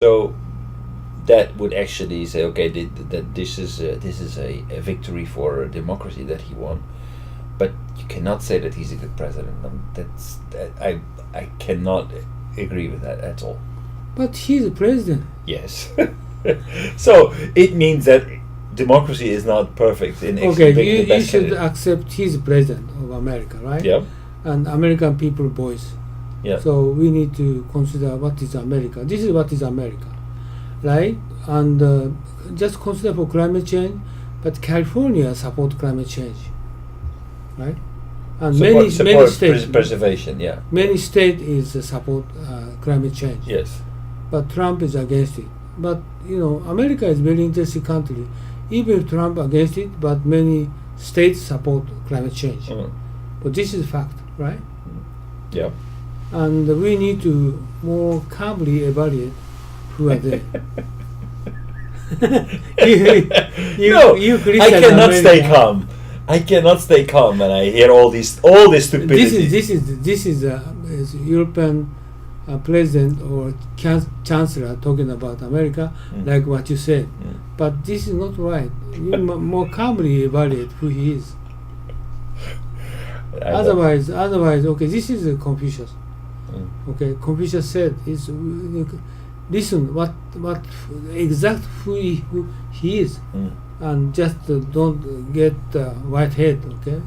So that would actually say, okay, that this is a victory for democracy that he won, but you cannot say that he's a good president. I cannot agree with that at all. But he's a president. Yes. So it means that democracy is not perfect in Okay, you should accept he's president of America, right? Yeah. And American people voice. Yeah. So we need to consider what is America. This is what is America, right? And just consider for climate change, but California support climate change, right? And many states preservation. Yeah. Many states is support climate change. Yes. But Trump is against it. But America is very interesting country. Even Trump against it, but many states support climate change. But this is fact, right? Yeah. And we need to more calmly evaluate who are there. you I cannot stay calm. I cannot stay calm when I hear all this stupidity. This is European president or chancellor talking about America, like what you said. But this is not right. You more calmly evaluate who he is. Otherwise, okay, this is Confucius. Okay, Confucius said, listen, what exact who he is, and just don't get white head, okay,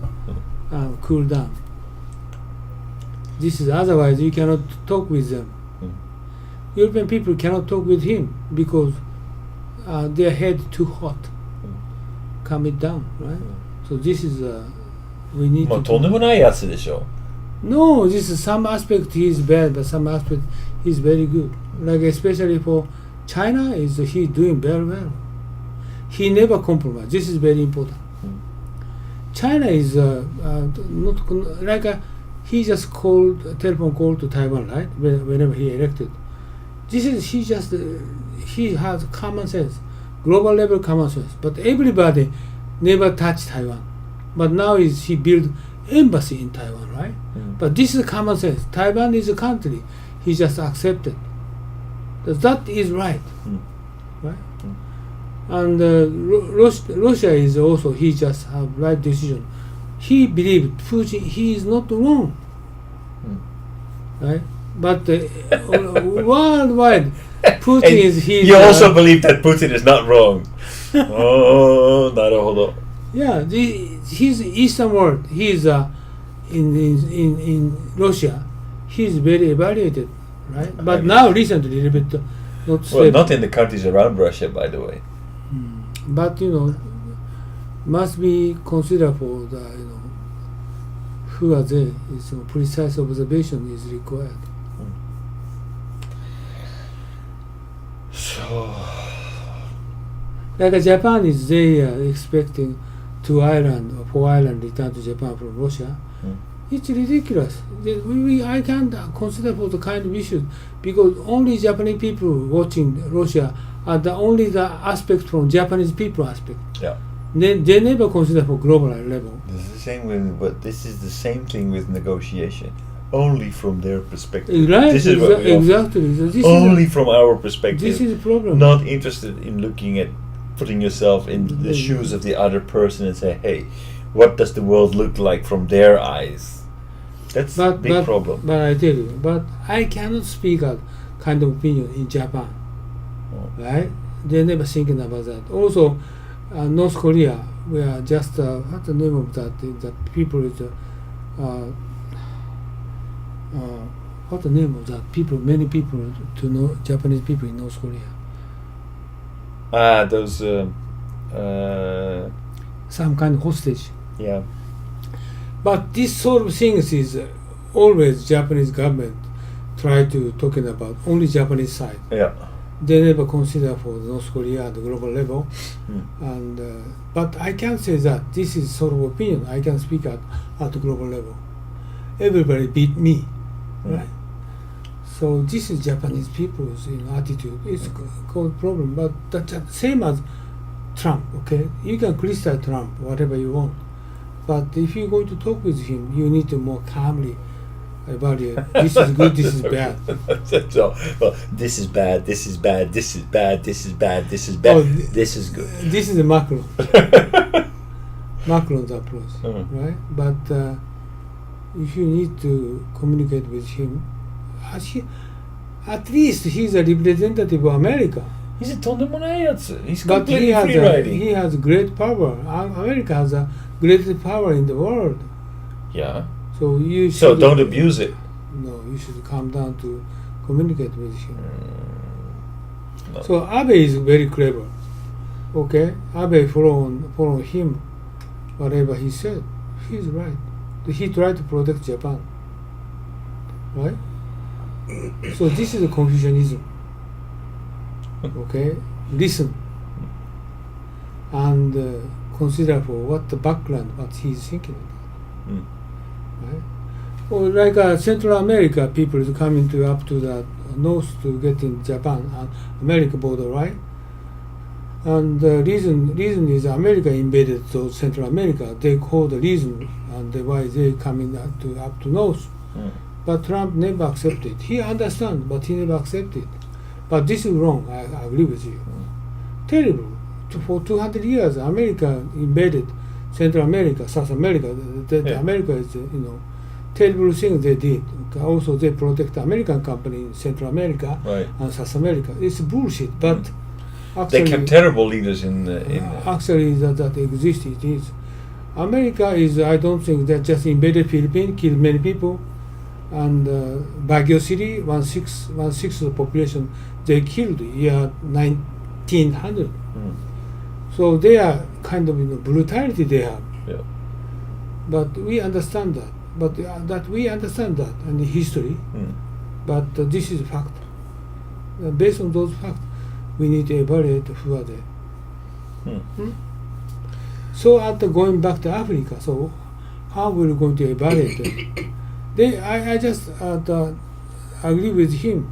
and cool down. This is otherwise you cannot talk with them. European people cannot talk with him because their head too hot. Calm it down, right? So this is we need to. とんでもないやつでしょ。No, this is some aspect he is bad, but some aspect he is very good. Like especially for China, he doing very well. He never compromise. This is very important. China is not like he just called a telephone call to Taiwan, right? Whenever he elected, he has common sense, global level common sense. But everybody never touched Taiwan. But now he built embassy in Taiwan, right? But this is common sense. Taiwan is a country. He just accepted. That is right, right? And Russia is also, he just have right decision. He believed Putin, he is not wrong, right? But worldwide, Putin is he. You also believe that Putin is not wrong. Oh, なるほど. Yeah, his Eastern world. He's in Russia. He's very evaluated, right? But now recently, a little bit not stable. Well, not in the countries around Russia, by the way. But must be considered for the who are there. Precise observation is required. So, like Japan is there expecting 4 island return to Japan from Russia. It's ridiculous. I can't consider for the kind of issues because only Japanese people watching Russia are the aspect from Japanese people aspect. Yeah. They never consider for global level. This is the same but this is the same thing with negotiation. Only from their perspective. Right, this is what we exactly. So this only from our perspective. This is the problem. Not interested in looking at putting yourself in the shoes of the other person and say, hey, what does the world look like from their eyes? That's a big problem. But I tell you, but I cannot speak out kind of opinion in Japan. Right? They're never thinking about that. Also, North Korea, we are just what's the name of that? The people is what's the name of that? People, many people to know Japanese people in North Korea. Those some kind of hostage. Yeah. But this sort of things is always Japanese government try to talking about only Japanese side. Yeah. They never consider for North Korea at the global level, and but I can say that this is sort of opinion. I can speak at the global level. Everybody beat me, right? So this is Japanese people's attitude. It's called problem, but that's the same as Trump. Okay, you can criticize Trump whatever you want, but if you're going to talk with him, you need to more calmly evaluate. This is good. This is bad. So, well, this is bad. This is bad. This is bad. This is bad. This is bad. Oh, this is good. This is the Macron. Macron's approach, right? But if you need to communicate with him, at least he's a representative of America. He's a tondemonaiatsu. He's But completely free riding. he has great power. America has a greatest power in the world. Yeah. So you So should, don't abuse it. No, you should come down to communicate with him. No. So Abe is very clever. Okay, Abe follow him. Whatever he said, he's right. He tried to protect Japan. Right? So this is Confucianism. Okay, listen and consider for what the background, what he's thinking about. Right? Or like Central America people is coming to up to the north to get in Japan and America border, right? And the reason is America invaded those Central America. They call the reason and why they coming up to north. But Trump never accepted. He understand, but he never accepted. But this is wrong. I agree with you. Terrible. For 200 years, America invaded Central America, South America. America is, terrible thing they did. Also, they protect American company in Central America and South America. It's bullshit. But actually, they kept terrible leaders in actually, that existed. America is. I don't think that just invaded Philippines, killed many people, and Baguio City, one sixth of the population they killed year 1900. So they are kind of brutality they have. Yeah. But we understand that. But we understand that and the history. But this is fact. Based on those facts, we need to evaluate who are they. So after going back to Africa, so how we're going to evaluate them? I just agree with him.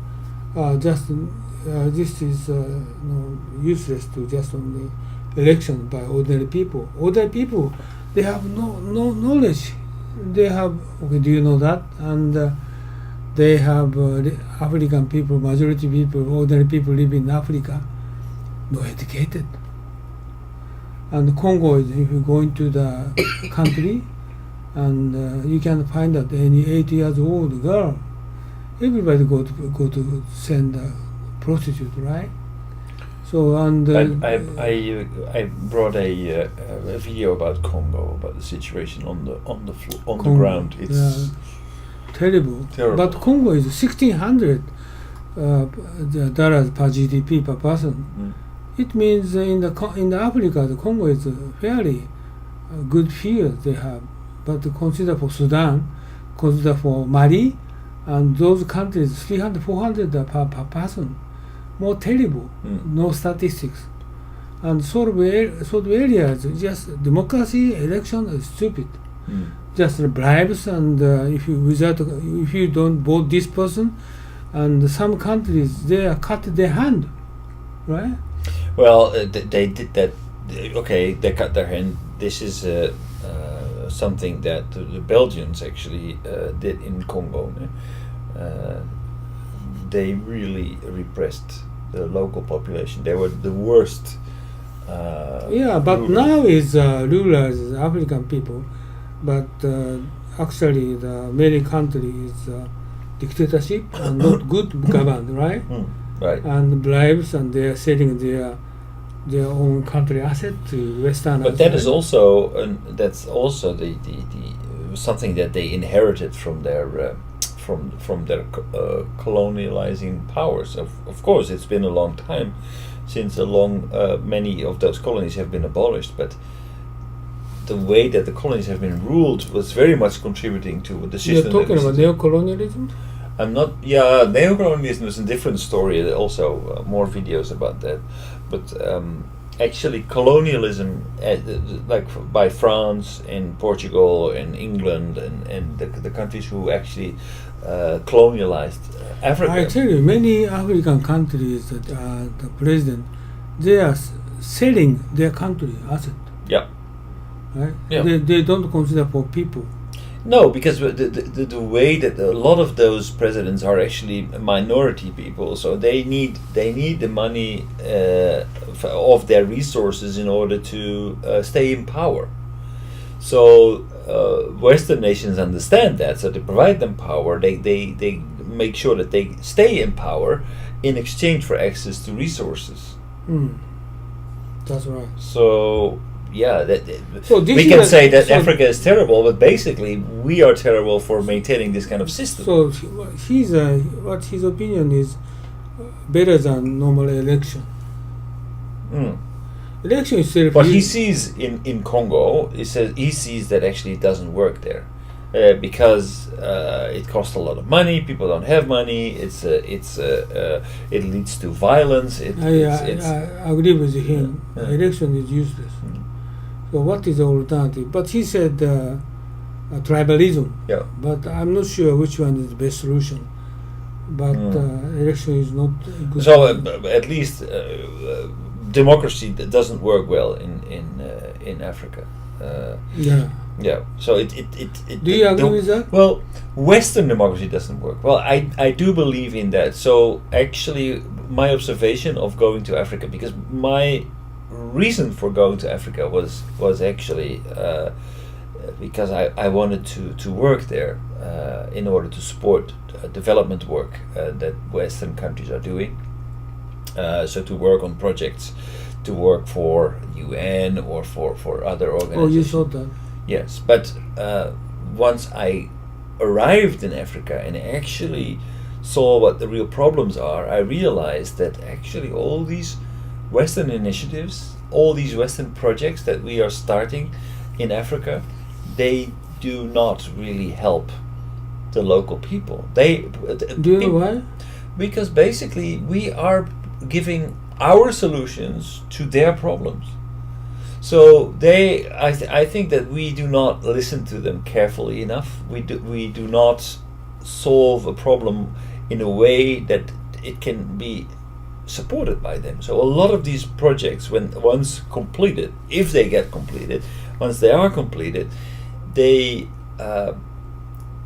This is useless to just only election by ordinary people. Ordinary people, they have no knowledge. They have, do you know that? And they have African people, majority people, ordinary people live in Africa, no educated. And Congo, if you go into the country, and you can find that any 8 years old girl, everybody go to send a prostitute, right? So and I brought a video about Congo, about the situation on the ground. It's terrible. But Congo is $1,600 per GDP per person. It means in Africa, the Congo is a fairly good field they have. But consider for Sudan, consider for Mali, and those countries, $300, $400 per person. More terrible, no statistics. And sort of areas, just democracy, election is stupid. Just bribes, and if you don't vote this person, and some countries, they cut their hand, right? Well, they did that. Okay, they cut their hand. This is something that the Belgians actually did in Congo. They really repressed the local population. They were the worst. But now is rulers African people, but actually the many countries dictatorship and not good governed, right? Right. And bribes, and they are selling their own country asset to Western. But that is also that's also the something that they inherited from their colonializing powers. Of course, it's been a long time since many of those colonies have been abolished, but the way that the colonies have been ruled was very much contributing to the system. You're talking about neocolonialism? I'm not. Yeah, neocolonialism is a different story. Also, more videos about that. But actually, colonialism, like by France and Portugal and England and the countries who actually colonialized Africa. I tell you, many African countries that the president, they are selling their country asset. Yeah. Right? Yeah. They don't consider for people. No, because the way that a lot of those presidents are actually minority people, so they need the money of their resources in order to stay in power. So Western nations understand that, so they provide them power. They make sure that they stay in power in exchange for access to resources. That's right. So yeah, So this we is can a- say that so- Africa is terrible, but basically we are terrible for maintaining this kind of system. So what his opinion is better than normal election. Mm. Election itself. What he is- sees in Congo, he sees that actually it doesn't work there because it costs a lot of money. People don't have money. It leads to violence. I agree with him. Yeah. Election is useless. Mm. So what is the alternative? But he said tribalism. Yeah. But I'm not sure which one is the best solution. But election is not a good. So at least democracy doesn't work well in Africa. Yeah. Yeah. So it Do you agree with that? Well, Western democracy doesn't work. Well, I do believe in that. So actually, my observation of going to Africa, because my reason for going to Africa was actually because I wanted to work there in order to support development work that Western countries are doing. So to work on projects, to work for UN or for other organizations. Oh, you saw that. Yes, but once I arrived in Africa and actually saw what the real problems are, I realized that actually all these Western initiatives, all these Western projects that we are starting in Africa, they do not really help the local people. Do you know why? Because basically we are giving our solutions to their problems. So I think that we do not listen to them carefully enough. We do not solve a problem in a way that it can be supported by them. So a lot of these projects, once completed, if they get completed, once they are completed, they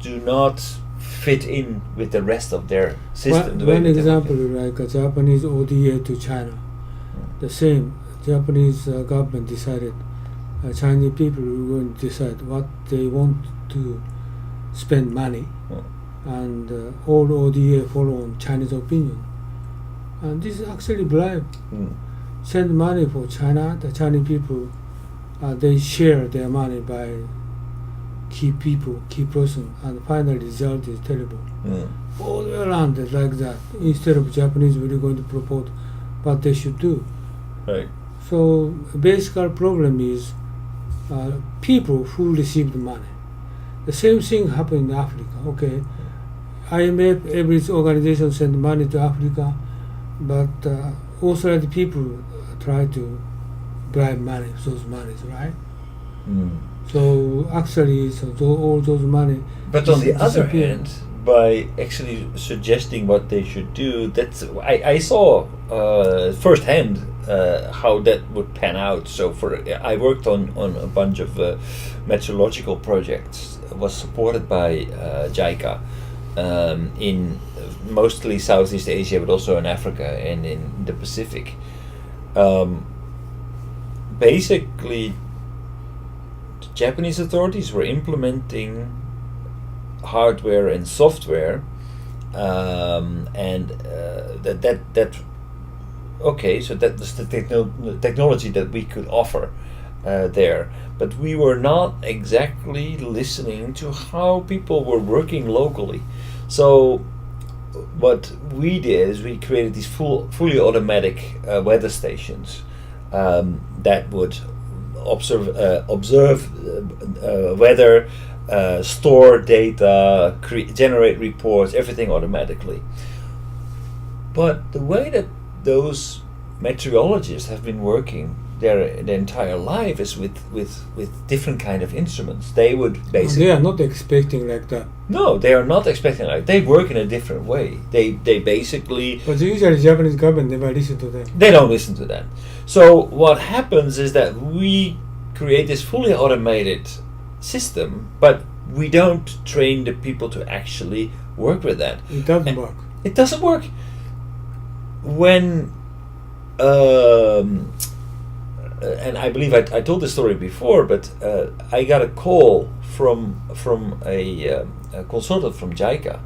do not fit in with the rest of their system. One example, like a Japanese ODA to China. The same. Japanese government decided Chinese people were going to decide what they want to spend money, and all ODA follow on Chinese opinion. And this is actually bribe. Send money for China. The Chinese people, they share their money by key people, key person, and final result is terrible. All the way around it like that. Instead of Japanese really going to propose what they should do. Right. So basic problem is people who received money. The same thing happened in Africa. Okay, IMF, every organization sent money to Africa, but authorized people try to bribe money, those monies, right? So actually, all those money. But on the other disappear. hand, by actually suggesting what they should do, I saw firsthand how that would pan out. So I worked on a bunch of meteorological projects. Was supported by JICA in mostly Southeast Asia, but also in Africa and in the Pacific. Basically, the Japanese authorities were implementing hardware and software, and that okay, so that was the technology that we could offer there, but we were not exactly listening to how people were working locally. So what we did is we created these fully automatic weather stations that would observe weather, store data, generate reports, everything automatically. But the way that those meteorologists have been working their entire life is with different kind of instruments. They would basically They are not expecting like that. no, they are not expecting like they work in a different way. They basically But usually Japanese government never listen to them. they don't listen to that. So what happens is that we create this fully automated system, but we don't train the people to actually work with that. It doesn't work. It doesn't work. When and I believe I told this story before, but I got a call from a consultant from JICA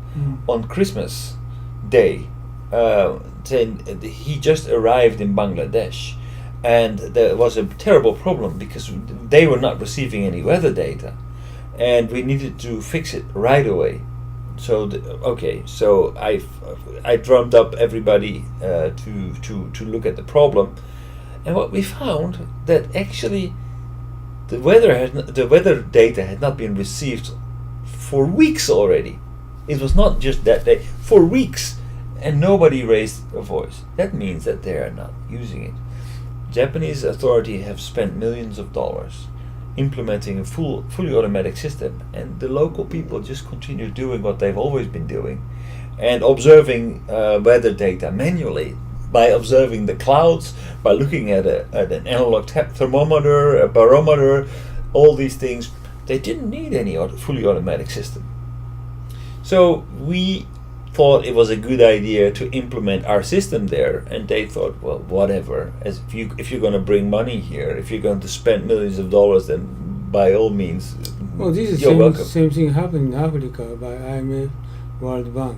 on Christmas Day, saying he just arrived in Bangladesh, and there was a terrible problem because they were not receiving any weather data, and we needed to fix it right away. So so I drummed up everybody to look at the problem, and what we found that actually the weather data had not been received for weeks already. It was not just that day, for weeks, and nobody raised a voice. That means that they are not using it. Japanese authorities have spent millions of dollars implementing a fully automatic system, and the local people just continue doing what they've always been doing, and observing weather data manually by observing the clouds, by looking at an analog thermometer, a barometer, all these things. They didn't need any fully automatic system. So we thought it was a good idea to implement our system there, and they thought, well, whatever. As if you're going to bring money here, if you're going to spend millions of dollars, then by all means, Well, this is you're welcome. same thing happened in Africa by IMF, World Bank.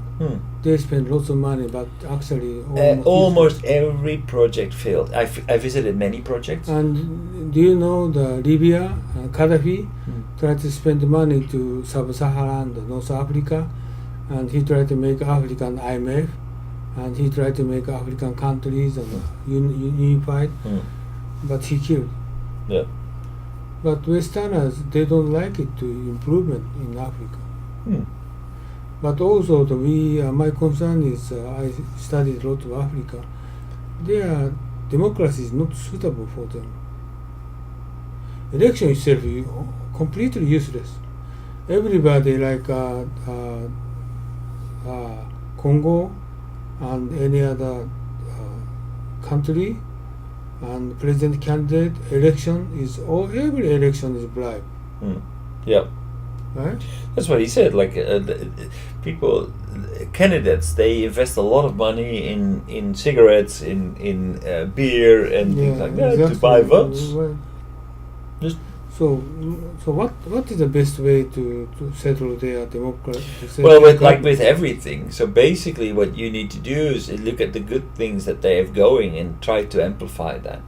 They spend lots of money, but actually Almost every project failed. I visited many projects. And do you know the Libya, Gaddafi tried to spend money to Sub-Saharan, North Africa, and he tried to make African IMF, and he tried to make African countries and unified, but he killed. Yeah. But Westerners, they don't like it to improvement in Africa. But also my concern is I studied a lot of Africa. Their democracy is not suitable for them. Election itself is completely useless. Everybody like Congo and any other country, and president candidate election is every election is bribe. Yeah. Right? That's what he said. Like people, candidates, they invest a lot of money in cigarettes, in beer and things like that to buy votes. Well, Just so what is the best way to settle their democracy? well, with everything. So basically, what you need to do is look at the good things that they have going and try to amplify that.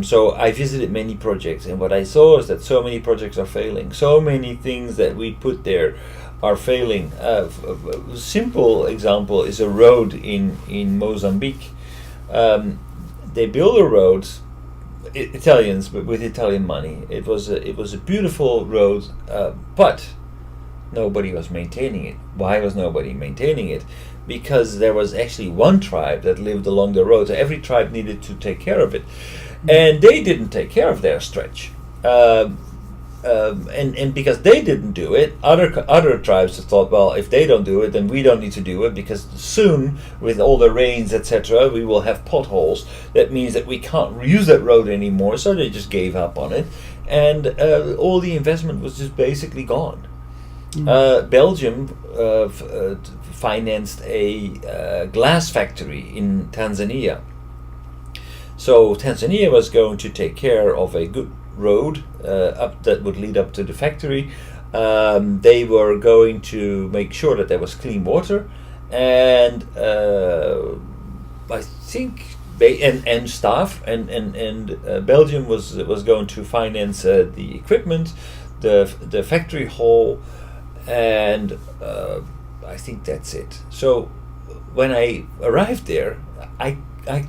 So I visited many projects, and what I saw is that so many projects are failing. So many things that we put there are failing. A simple example is a road in Mozambique. They built a road, Italians, but with Italian money. It was a beautiful road, but nobody was maintaining it. Why was nobody maintaining it? Because there was actually one tribe that lived along the road. So every tribe needed to take care of it, and they didn't take care of their stretch. And because they didn't do it, other tribes thought, well, if they don't do it, then we don't need to do it, because soon, with all the rains, etc., we will have potholes. That means that we can't use that road anymore. So they just gave up on it, and all the investment was just basically gone. Belgium financed a glass factory in Tanzania. So Tanzania was going to take care of a good road up that would lead up to the factory. They were going to make sure that there was clean water, and I think and staff and Belgium was going to finance the equipment, the factory hall, and I think that's it. So when I arrived there, I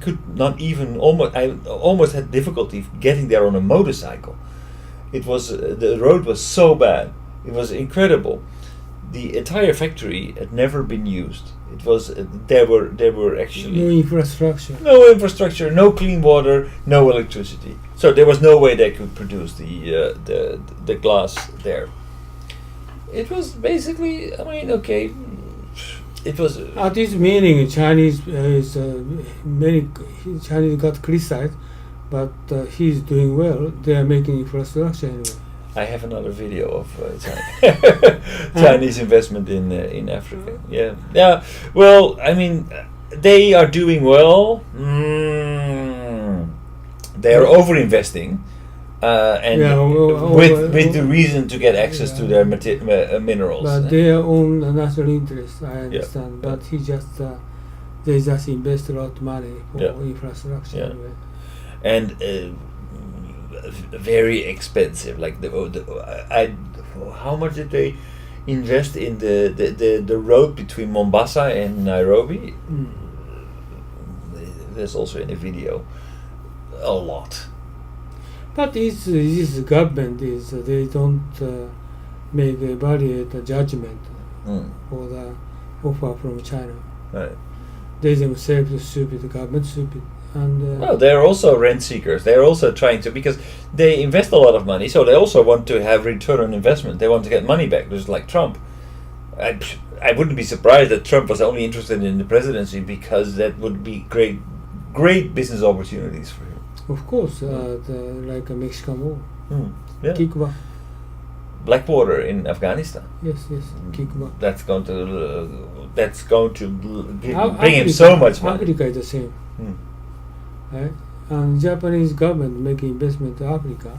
could not even I almost had difficulty getting there on a motorcycle. It was the road was so bad. It was incredible. The entire factory had never been used. It was there were actually no infrastructure, no clean water, no electricity. So there was no way they could produce the glass there. It was basically, I mean, okay. It was at this meeting, Chinese many Chinese got criticized, but he's doing well. They are making infrastructure anyway. I have another video of Chinese investment in Africa. Yeah, yeah. Well, I mean, they are doing well. They are over-investing, and with the reason to get access to their minerals. But their own national interest, I understand. But they just invest a lot of money for infrastructure. Anyway. And very expensive. Like how much did they invest in the road between Mombasa and Nairobi? There's also in a video a lot. But this government they don't make evaluate a judgment for the offer from China. Right. They themselves stupid, government stupid. And well, they're also rent seekers. They're also trying to, because they invest a lot of money, so they also want to have return on investment. They want to get money back, just like Trump. I wouldn't be surprised that Trump was only interested in the presidency because that would be great business opportunities for him. Of course, like a Mexican war. Yeah. Kickback. Blackwater in Afghanistan. Yes, kickback. That's going to bring him so much money. Africa is the same. Right? And Japanese government making investment in Africa.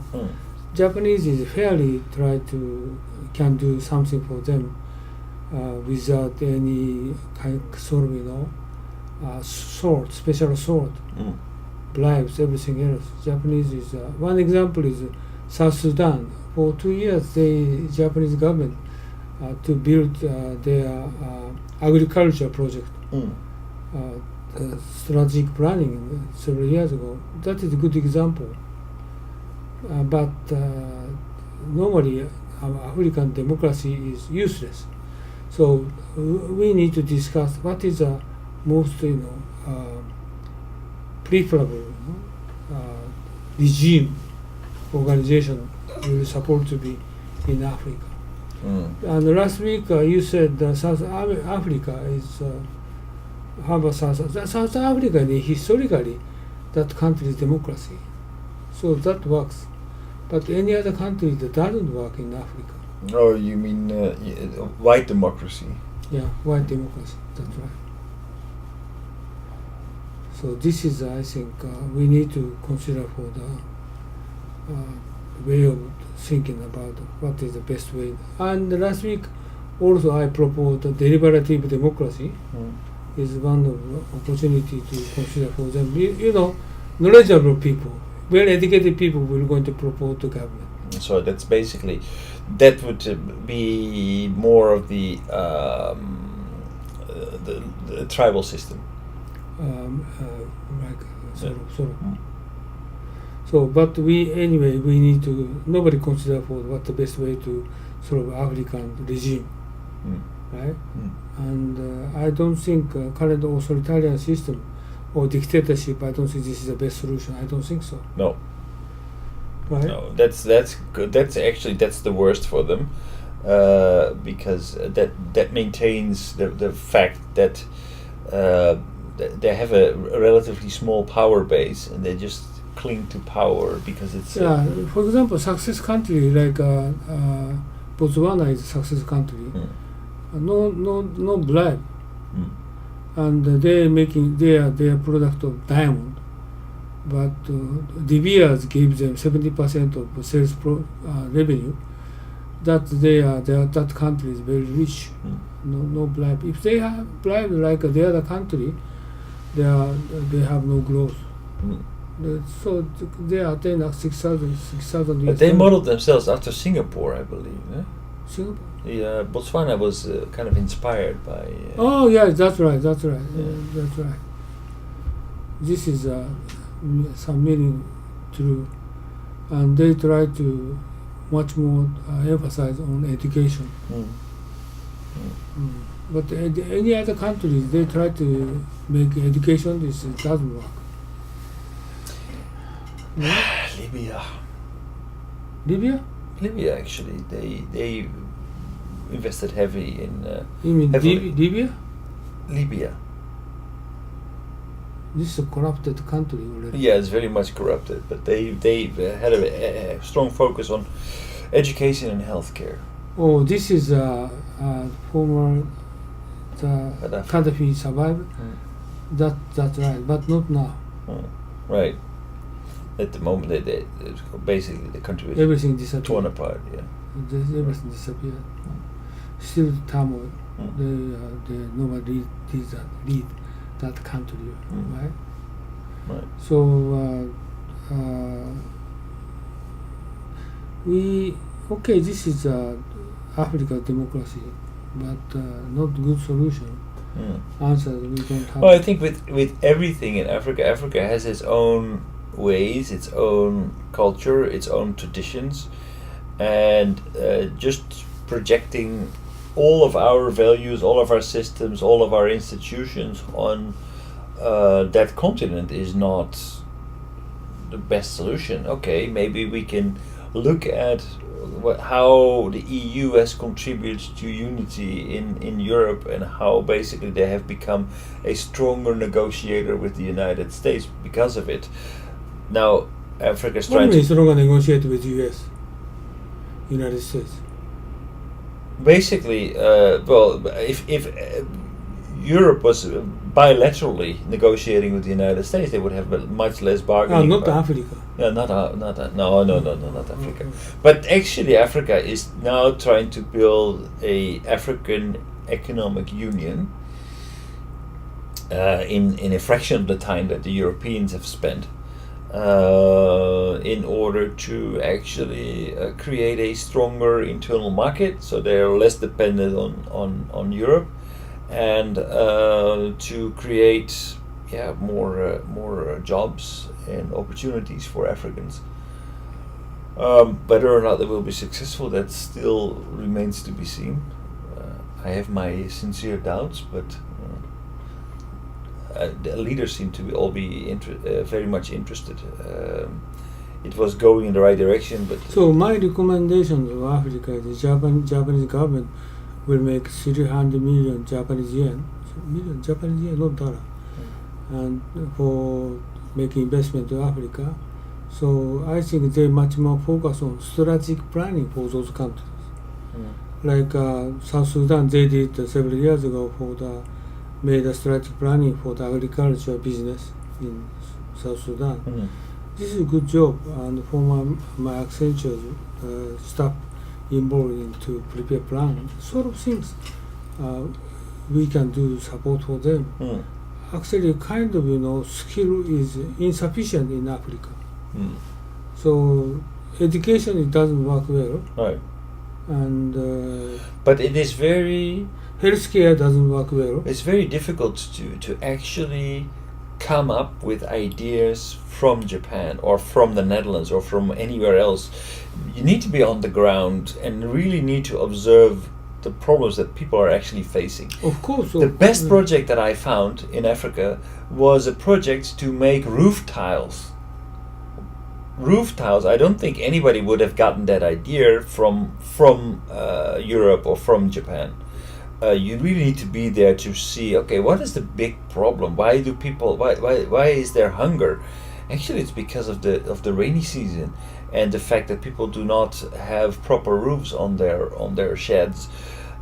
Japanese is fairly can do something for them without any kind of sort of special sword, bribes, everything else. Japanese is one example is South Sudan. For 2 years, the Japanese government to build their agriculture project. Strategic planning several years ago. That is a good example. But normally, African democracy is useless. So we need to discuss what is the most preferable regime organization we support to be in Africa. And last week you said South Africa is. How about South Africa? Historically, that country is democracy, so that works. But any other country that doesn't work in Africa. Oh, you mean white democracy? Yeah, white democracy. That's right. So this is, I think, we need to consider for the way of thinking about what is the best way. And last week, also I proposed deliberative democracy. Is one of the opportunity to consider for them. Knowledgeable people, well-educated people will going to propose to government. So that's basically, that would be more of the tribal system. So, but we need to, nobody consider for what the best way to solve African regime, right? And I don't think current authoritarian system or dictatorship, I don't think this is the best solution. I don't think so. No. Right? No, that's good. That's the worst for them, because that maintains the fact that they have a relatively small power base and they just cling to power because it's. For example, success country like Botswana is a success country. No bribe, and they're making their product of diamond, but De Beers gave them 70% of sales revenue. That that country is very rich. No bribe. If they have bribe like the other country, they have no growth. So they attain 6,000 years. But they modeled themselves after Singapore, I believe. Eh? Singapore. Yeah, Botswana was kind of inspired by. Oh yeah, that's right. That's right. Yeah. That's right. This is some meaning true, and they try to much more emphasize on education. But any other countries, they try to make education. This doesn't work. Libya, actually, they invested heavy in. You mean Libya? Libya. This is a corrupted country already. Yeah, it's very much corrupted, but they had a strong focus on Education and healthcare. Oh, this is former the Gaddafi. Gaddafi survived. That's right, but not now. Right. At the moment, they basically the country is Everything disappeared. torn apart. Yeah. Everything disappeared. Still turmoil. They nobody lead that country, right? Right. So this is Africa democracy, but not good solution. Answer we don't have. Well, I think with everything in Africa, Africa has its own ways, its own culture, its own traditions, and just projecting all of our values, all of our systems, all of our institutions on that continent is not the best solution. Okay, maybe we can look at how the EU has contributed to unity in Europe, and how basically they have become a stronger negotiator with the United States because of it. Now, Africa's What do trying you mean to stronger negotiate with US, United States? basically, well, if Europe was bilaterally negotiating with the United States, they would have much less bargaining. Not power. Africa. No, not Africa. But actually, Africa is now trying to build a African economic union in a fraction of the time that the Europeans have spent, in order to actually create a stronger internal market, so they are less dependent on Europe, and to create more jobs and opportunities for Africans. Whether or not they will be successful, that still remains to be seen. I have my sincere doubts, but the leaders seem to all be very much interested. It was going in the right direction, but So my recommendation to Africa is the Japanese government will make 300 million Japanese yen, not dollar, and for making investment to Africa. So I think they much more focus on strategic planning for those countries. Like South Sudan, they did several years ago made a strategic planning for the agriculture business in South Sudan. This is a good job, and for my Accenture staff involved in to prepare plan, sort of things we can do support for them. Actually, kind of skill is insufficient in Africa. So education, it doesn't work well, right. and But it is very healthcare doesn't work well. it's very difficult to actually come up with ideas from Japan or from the Netherlands or from anywhere else. You need to be on the ground and really need to observe the problems that people are actually facing. Of course. The best project that I found in Africa was a project to make roof tiles. Roof tiles, I don't think anybody would have gotten that idea from Europe or from Japan. You really need to be there to see, okay, what is the big problem? Why do people? Why is there hunger? Actually, it's because of the rainy season and the fact that people do not have proper roofs on their sheds,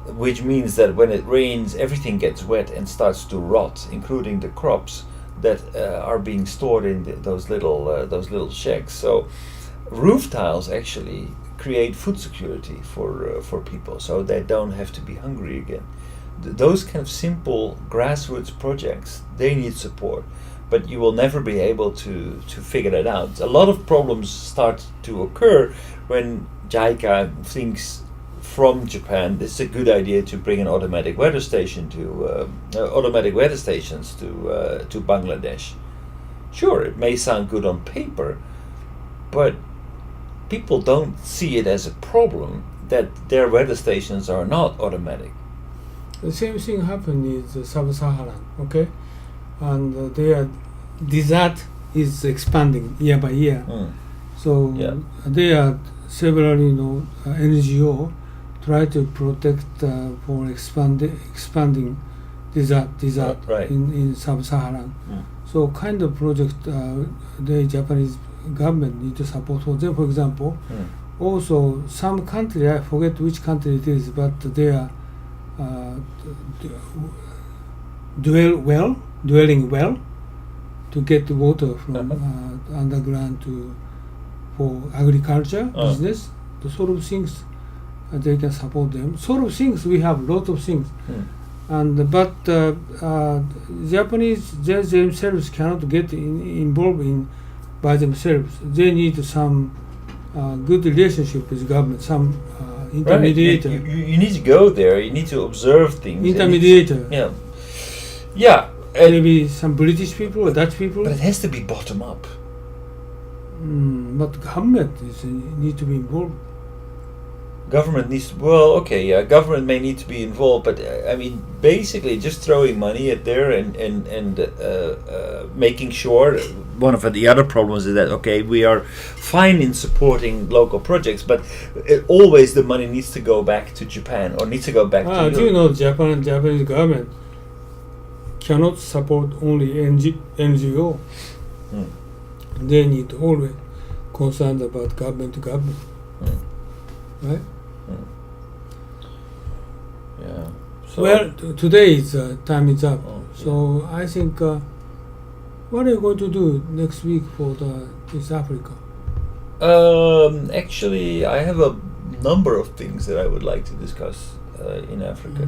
which means that when it rains, everything gets wet and starts to rot, including the crops that are being stored in those little shacks. So, roof tiles actually create food security for people, so they don't have to be hungry again. Those kind of simple grassroots projects, they need support, but you will never be able to figure that out. A lot of problems start to occur when JICA thinks from Japan it's a good idea to bring an automatic weather station automatic weather stations to Bangladesh. Sure, it may sound good on paper, but people don't see it as a problem that their weather stations are not automatic. The same thing happened in Sub-Saharan, okay, and their desert is expanding year by year. So there are several, NGO try to protect for expanding desert right. in Sub-Saharan. So kind of project the Japanese government need to support for them. For example, also some country, I forget which country it is, but they are dwelling well to get the water from underground for agriculture business. The sort of things they can support them. Sort of things we have lot of things, but Japanese themselves cannot get involved in by themselves. They need some good relationship with government, some intermediator. Right. You need to go there. You need to observe things. Intermediator. Yeah. Maybe some British people or Dutch people. But it has to be bottom up. But government need to be involved. Government needs to, government may need to be involved, but I mean, basically just throwing money at there and making sure. One of the other problems is that, okay, we are fine in supporting local projects, but always the money needs to go back to Japan or needs to go back to Europe. Do you know Japanese government cannot support only NGO. They need always concerned about government to government. Right? Yeah. So well, today is time is up. So I think what are you going to do next week for East Africa? Actually, I have a number of things that I would like to discuss in Africa.